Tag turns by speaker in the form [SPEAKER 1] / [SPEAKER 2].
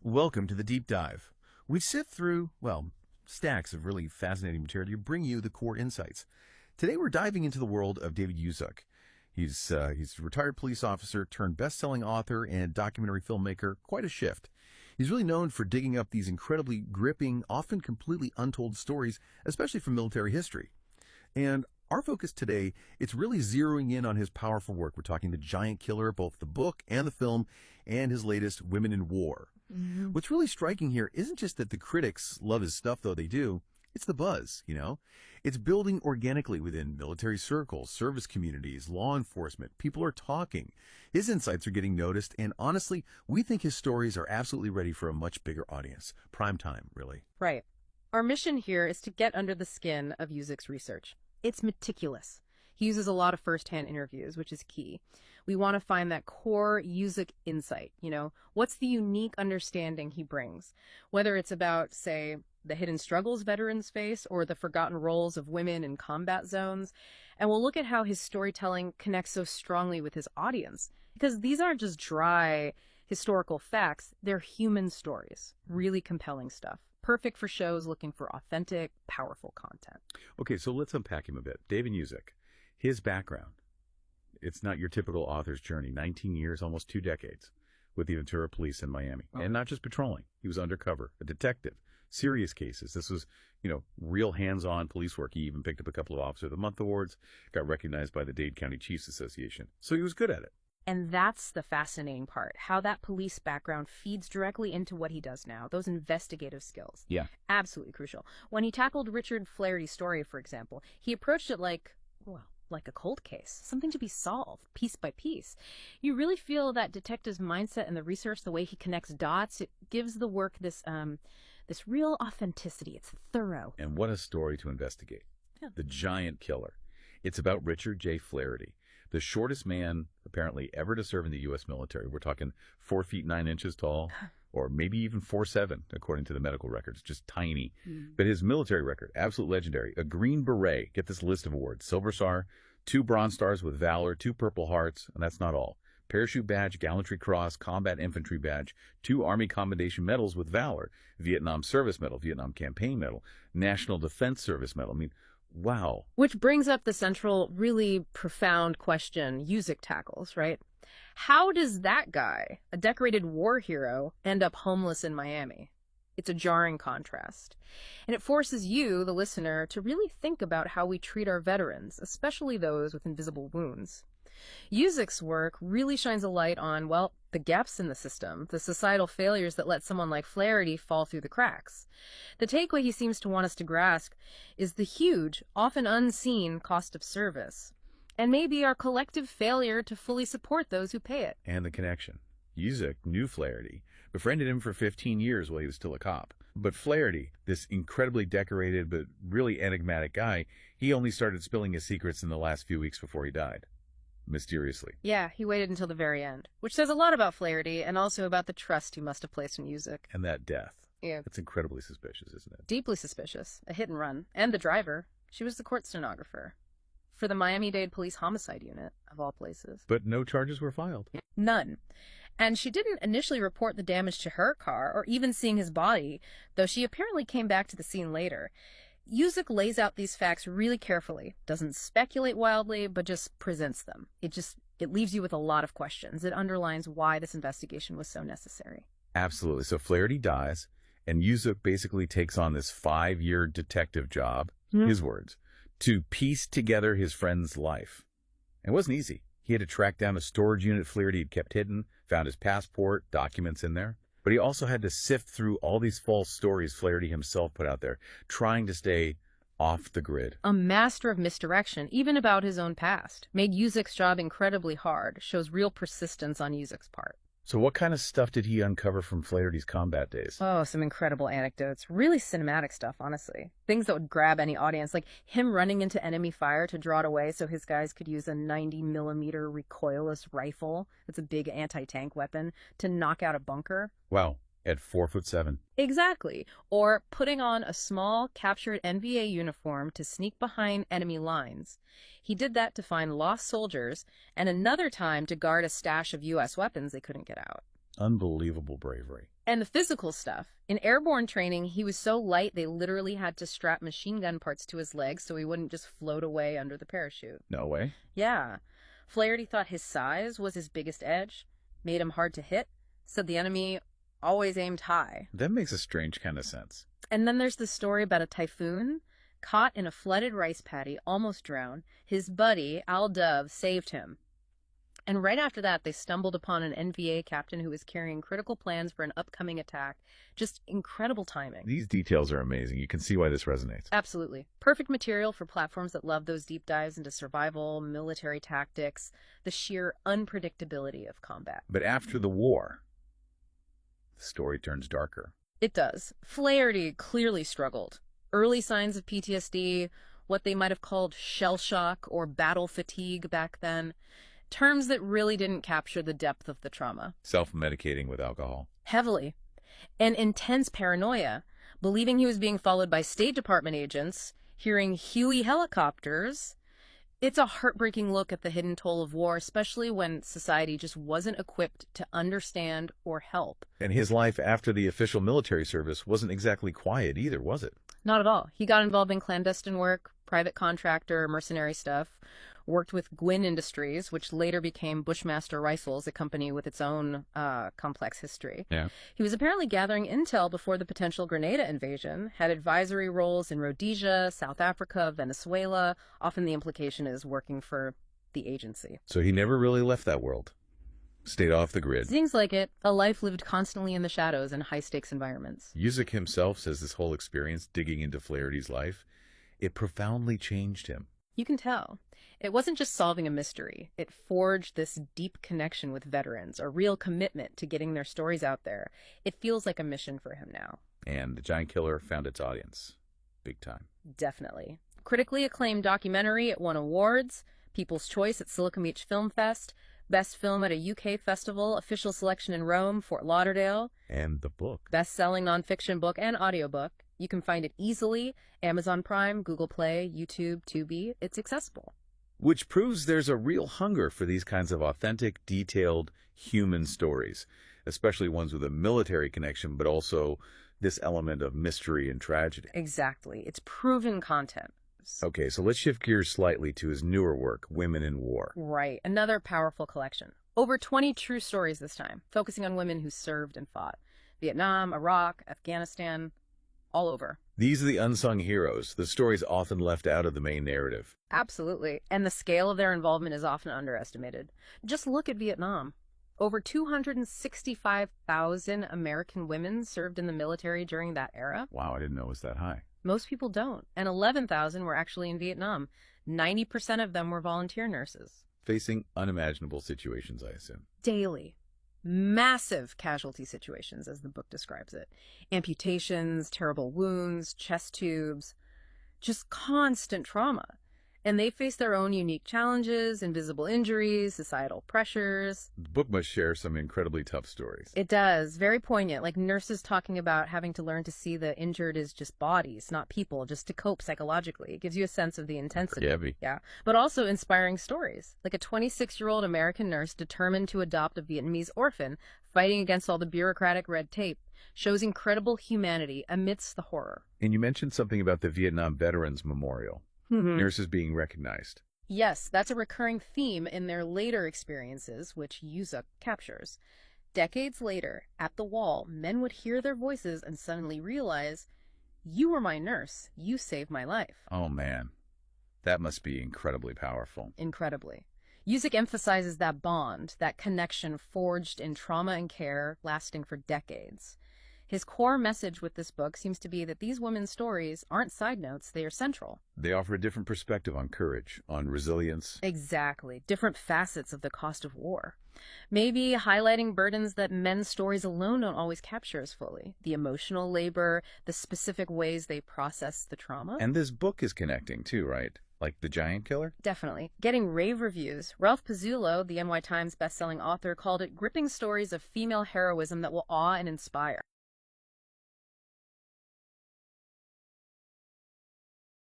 [SPEAKER 1] Welcome to the Deep Dive. We sift through, stacks of really fascinating material to bring you the core insights. Today we're diving into the world of David Yuzuk. He's a retired police officer turned best-selling author and documentary filmmaker, quite a shift. He's really known for digging up these incredibly gripping, often completely untold stories, especially from military history. And our focus today, it's really zeroing in on his powerful work. We're talking The Giant Killer, both the book and the film, and his latest, Women in War. What's really striking here isn't just that the critics love his stuff, though they do. It's the buzz, It's building organically within military circles, service communities, law enforcement. People are talking. His insights are getting noticed, and honestly, we think his stories are absolutely ready for a much bigger audience. Prime time, really.
[SPEAKER 2] Right. Our mission here is to get under the skin of Yuzuk's research. It's meticulous. He uses a lot of first-hand interviews, which is key. We want to find that core Yuzuk insight, what's the unique understanding he brings, whether it's about, say, the hidden struggles veterans face or the forgotten roles of women in combat zones. And we'll look at how his storytelling connects so strongly with his audience, because these aren't just dry historical facts, they're human stories, really compelling stuff. Perfect for shows looking for authentic, powerful content.
[SPEAKER 1] Okay, so let's unpack him a bit. David Yuzuk, his background. It's not your typical author's journey. 19 years, almost 2 decades with the Ventura Police in Miami. Oh. And not just patrolling. He was undercover, a detective, serious cases. This was, real hands-on police work. He even picked up a couple of Officer of the Month awards, got recognized by the Dade County Chiefs Association. So he was good at it.
[SPEAKER 2] And that's the fascinating part, how that police background feeds directly into what he does now, those investigative skills.
[SPEAKER 1] Yeah.
[SPEAKER 2] Absolutely crucial. When he tackled Richard Flaherty's story, for example, he approached it like a cold case, something to be solved piece by piece. You really feel that detective's mindset and the research, the way he connects dots, it gives the work this real authenticity. It's thorough.
[SPEAKER 1] And what a story to investigate. Yeah. The Giant Killer. It's about Richard J. Flaherty, the shortest man apparently ever to serve in the U.S. military. We're talking 4 feet 9 inches tall, or maybe even 4'7", according to the medical records, just tiny. But his military record, absolute legendary. A Green Beret, get this list of awards. Silver Star, 2 Bronze Stars with Valor, 2 Purple Hearts, and that's not all. Parachute Badge, Gallantry Cross, Combat Infantry Badge, 2 Army Commendation Medals with Valor, Vietnam Service Medal, Vietnam Campaign Medal, National Defense Service Medal. I mean, wow.
[SPEAKER 2] Which brings up the central, really profound question Yuzuk tackles, right? How does that guy, a decorated war hero, end up homeless in Miami? It's a jarring contrast. And it forces you, the listener, to really think about how we treat our veterans, especially those with invisible wounds. Yuzuk's work really shines a light on, the gaps in the system, the societal failures that let someone like Flaherty fall through the cracks. The takeaway he seems to want us to grasp is the huge, often unseen cost of service, and maybe our collective failure to fully support those who pay it.
[SPEAKER 1] And the connection. Yuzuk knew Flaherty, befriended him for 15 years while he was still a cop. But Flaherty, this incredibly decorated but really enigmatic guy, he only started spilling his secrets in the last few weeks before he died. Mysteriously.
[SPEAKER 2] Yeah, he waited until the very end, which says a lot about Flaherty and also about the trust he must have placed in Yuzuk.
[SPEAKER 1] And that death.
[SPEAKER 2] Yeah.
[SPEAKER 1] It's incredibly suspicious, isn't it?
[SPEAKER 2] Deeply suspicious. A hit and run. And the driver. She was the court stenographer for the Miami-Dade Police Homicide Unit, of all places.
[SPEAKER 1] But no charges were filed.
[SPEAKER 2] None. And she didn't initially report the damage to her car or even seeing his body, though she apparently came back to the scene later. Yuzuk lays out these facts really carefully, doesn't speculate wildly, but just presents them. It leaves you with a lot of questions. It underlines why this investigation was so necessary.
[SPEAKER 1] Absolutely. So Flaherty dies, and Yuzuk basically takes on this 5-year detective job, his words, to piece together his friend's life. It wasn't easy. He had to track down a storage unit Flaherty had kept hidden, found his passport, documents in there. But he also had to sift through all these false stories Flaherty himself put out there, trying to stay off the grid.
[SPEAKER 2] A master of misdirection, even about his own past. Made Yuzuk's job incredibly hard, shows real persistence on Yuzuk's part.
[SPEAKER 1] So what kind of stuff did he uncover from Flaherty's combat days?
[SPEAKER 2] Oh, some incredible anecdotes. Really cinematic stuff, honestly. Things that would grab any audience, like him running into enemy fire to draw it away so his guys could use a 90mm recoilless rifle, that's a big anti-tank weapon, to knock out a bunker.
[SPEAKER 1] Wow. At 4'7".
[SPEAKER 2] Exactly. Or putting on a small, captured NVA uniform to sneak behind enemy lines. He did that to find lost soldiers, and another time to guard a stash of U.S. weapons they couldn't get out.
[SPEAKER 1] Unbelievable bravery.
[SPEAKER 2] And the physical stuff. In airborne training, he was so light they literally had to strap machine gun parts to his legs so he wouldn't just float away under the parachute.
[SPEAKER 1] No way.
[SPEAKER 2] Yeah. Flaherty thought his size was his biggest edge, made him hard to hit, said the enemy always aimed high.
[SPEAKER 1] That makes a strange kind of sense.
[SPEAKER 2] And then there's the story about a typhoon. Caught in a flooded rice paddy, almost drowned. His buddy, Al Dove, saved him. And right after that, they stumbled upon an NVA captain who was carrying critical plans for an upcoming attack. Just incredible timing.
[SPEAKER 1] These details are amazing. You can see why this resonates.
[SPEAKER 2] Absolutely. Perfect material for platforms that love those deep dives into survival, military tactics, the sheer unpredictability of combat.
[SPEAKER 1] But after the war, the story turns darker.
[SPEAKER 2] It does. Flaherty clearly struggled. Early signs of PTSD, what they might have called shell shock or battle fatigue back then. Terms that really didn't capture the depth of the trauma.
[SPEAKER 1] Self-medicating with alcohol.
[SPEAKER 2] Heavily. And intense paranoia, believing he was being followed by State Department agents, hearing Huey helicopters. It's a heartbreaking look at the hidden toll of war, especially when society just wasn't equipped to understand or help.
[SPEAKER 1] And his life after the official military service wasn't exactly quiet either, was it?
[SPEAKER 2] Not at all. He got involved in clandestine work, private contractor, mercenary stuff, worked with Gwynn Industries, which later became Bushmaster Rifles, a company with its own complex history.
[SPEAKER 1] Yeah.
[SPEAKER 2] He was apparently gathering intel before the potential Grenada invasion, had advisory roles in Rhodesia, South Africa, Venezuela. Often the implication is working for the agency.
[SPEAKER 1] So he never really left that world. Stayed off the grid.
[SPEAKER 2] Seems like it. A life lived constantly in the shadows in high-stakes environments.
[SPEAKER 1] Yuzuk himself says this whole experience digging into Flaherty's life, it profoundly changed him.
[SPEAKER 2] You can tell. It wasn't just solving a mystery. It forged this deep connection with veterans, a real commitment to getting their stories out there. It feels like a mission for him now.
[SPEAKER 1] And The Giant Killer found its audience. Big time.
[SPEAKER 2] Definitely. Critically acclaimed documentary, it won awards, People's Choice at Silicon Beach Film Fest, Best Film at a UK festival, official selection in Rome, Fort Lauderdale.
[SPEAKER 1] And the book.
[SPEAKER 2] Best-selling nonfiction book and audiobook. You can find it easily. Amazon Prime, Google Play, YouTube, Tubi. It's accessible.
[SPEAKER 1] Which proves there's a real hunger for these kinds of authentic, detailed, human stories, especially ones with a military connection, but also this element of mystery and tragedy.
[SPEAKER 2] Exactly. It's proven content.
[SPEAKER 1] Okay, so let's shift gears slightly to his newer work, Women in War.
[SPEAKER 2] Right. Another powerful collection. Over 20 true stories this time, focusing on women who served and fought. Vietnam, Iraq, Afghanistan, all over.
[SPEAKER 1] These are the unsung heroes, the stories often left out of the main narrative.
[SPEAKER 2] Absolutely. And the scale of their involvement is often underestimated. Just look at Vietnam. Over 265,000 American women served in the military during that era.
[SPEAKER 1] Wow, I didn't know it was that high.
[SPEAKER 2] Most people don't. And 11,000 were actually in Vietnam. 90% of them were volunteer nurses.
[SPEAKER 1] Facing unimaginable situations, I assume.
[SPEAKER 2] Daily. Massive casualty situations, as the book describes it. Amputations, terrible wounds, chest tubes. Just constant trauma. And they face their own unique challenges, invisible injuries, societal pressures.
[SPEAKER 1] The book must share some incredibly tough stories.
[SPEAKER 2] It does. Very poignant. Like nurses talking about having to learn to see the injured as just bodies, not people, just to cope psychologically. It gives you a sense of the intensity.
[SPEAKER 1] Pretty heavy.
[SPEAKER 2] Yeah. But also inspiring stories. Like a 26-year-old American nurse determined to adopt a Vietnamese orphan, fighting against all the bureaucratic red tape, shows incredible humanity amidst the horror.
[SPEAKER 1] And you mentioned something about the Vietnam Veterans Memorial. Nurses being recognized.
[SPEAKER 2] Yes, that's a recurring theme in their later experiences, which Yuzuk captures. Decades later, at the wall, men would hear their voices and suddenly realize, you were my nurse. You saved my life.
[SPEAKER 1] Oh, man. That must be incredibly powerful.
[SPEAKER 2] Incredibly. Yuzuk emphasizes that bond, that connection forged in trauma and care, lasting for decades. His core message with this book seems to be that these women's stories aren't side notes, they are central.
[SPEAKER 1] They offer a different perspective on courage, on resilience.
[SPEAKER 2] Exactly. Different facets of the cost of war. Maybe highlighting burdens that men's stories alone don't always capture as fully. The emotional labor, the specific ways they process the trauma.
[SPEAKER 1] And this book is connecting too, right? Like The Giant Killer?
[SPEAKER 2] Definitely. Getting rave reviews. Ralph Pizzullo, the NY Times bestselling author, called it gripping stories of female heroism that will awe and inspire.